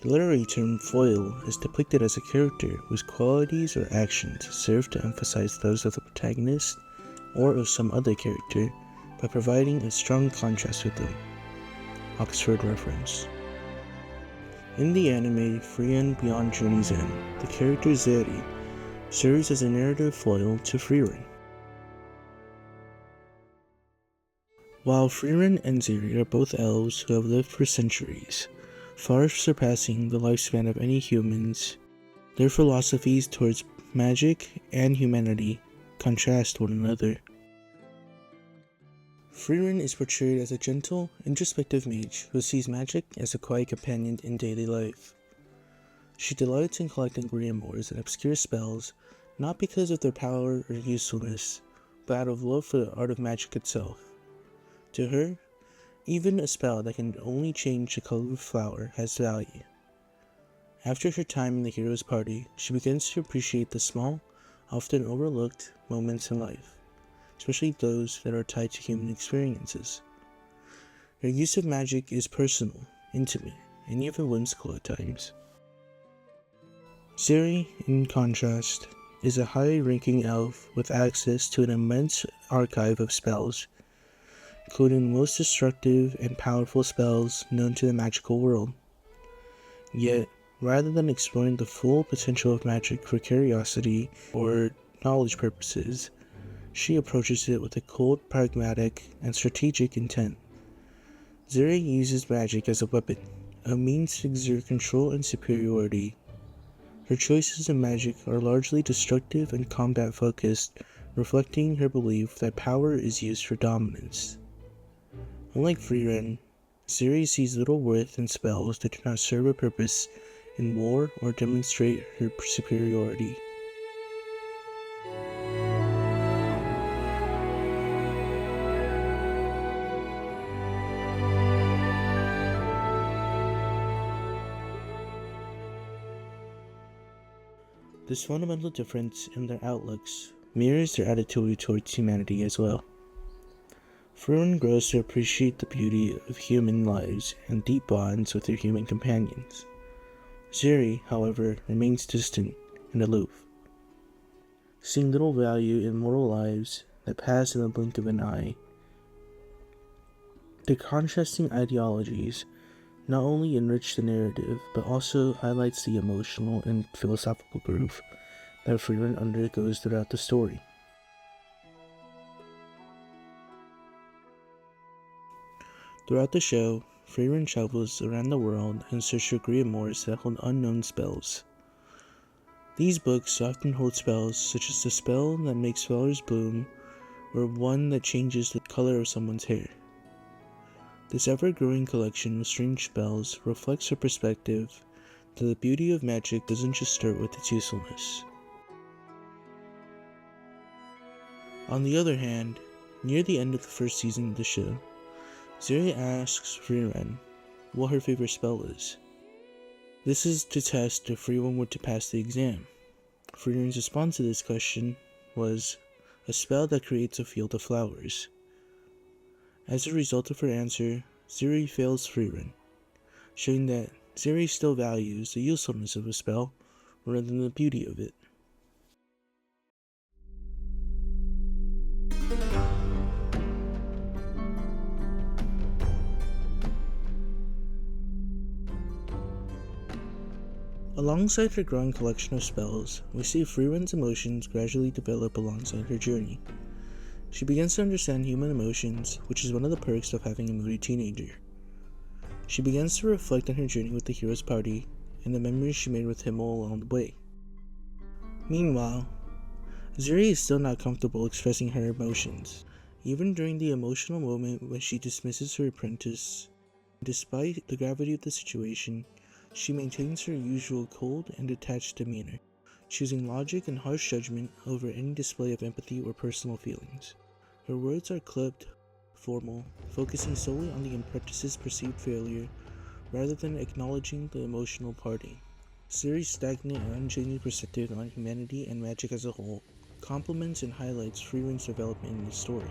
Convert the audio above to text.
The literary term foil is depicted as a character whose qualities or actions serve to emphasize those of the protagonist or of some other character by providing a strong contrast with them. Oxford reference. In the anime Frieren Beyond Journey's End, the character Serie serves as a narrative foil to Frieren. While Frieren and Serie are both elves who have lived for centuries, far surpassing the lifespan of any humans, their philosophies towards magic and humanity contrast one another. Frieren is portrayed as a gentle, introspective mage who sees magic as a quiet companion in daily life. She delights in collecting grimoires and obscure spells, not because of their power or usefulness, but out of love for the art of magic itself. To her, even a spell that can only change the color of a flower has value. After her time in the hero's party, she begins to appreciate the small, often overlooked moments in life, especially those that are tied to human experiences. Her use of magic is personal, intimate, and even whimsical at times. Serie, in contrast, is a high-ranking elf with access to an immense archive of spells, including the most destructive and powerful spells known to the magical world. Yet, rather than exploring the full potential of magic for curiosity or knowledge purposes, she approaches it with a cold, pragmatic, and strategic intent. Serie uses magic as a weapon, a means to exert control and superiority. Her choices in magic are largely destructive and combat-focused, reflecting her belief that power is used for dominance. Unlike Frieren, Serie sees little worth in spells that do not serve a purpose in war or demonstrate her superiority. This fundamental difference in their outlooks mirrors their attitude towards humanity as well. Frieren grows to appreciate the beauty of human lives and deep bonds with their human companions. Serie, however, remains distant and aloof, seeing little value in mortal lives that pass in the blink of an eye. The contrasting ideologies not only enrich the narrative, but also highlights the emotional and philosophical growth that Frieren undergoes throughout the story. Throughout the show, Frieren travels around the world in search of grimoires that hold unknown spells. These books often hold spells such as the spell that makes flowers bloom, or one that changes the color of someone's hair. This ever-growing collection of strange spells reflects her perspective that the beauty of magic doesn't just start with its usefulness. On the other hand, near the end of the first season of the show, Serie asks Frieren what her favorite spell is. This is to test if Frieren were to pass the exam. Frieren's response to this question was, a spell that creates a field of flowers. As a result of her answer, Serie fails Frieren, showing that Serie still values the usefulness of a spell rather than the beauty of it. Alongside her growing collection of spells, we see Frieren's emotions gradually develop alongside her journey. She begins to understand human emotions, which is one of the perks of having a moody teenager. She begins to reflect on her journey with the hero's party and the memories she made with him all along the way. Meanwhile, Serie is still not comfortable expressing her emotions, even during the emotional moment when she dismisses her apprentice. Despite the gravity of the situation, she maintains her usual cold and detached demeanor, choosing logic and harsh judgment over any display of empathy or personal feelings. Her words are clipped, formal, focusing solely on the apprentice's perceived failure rather than acknowledging the emotional party. Serie's stagnant and unchanging perspective on humanity and magic as a whole complements and highlights Frieren's development in the story.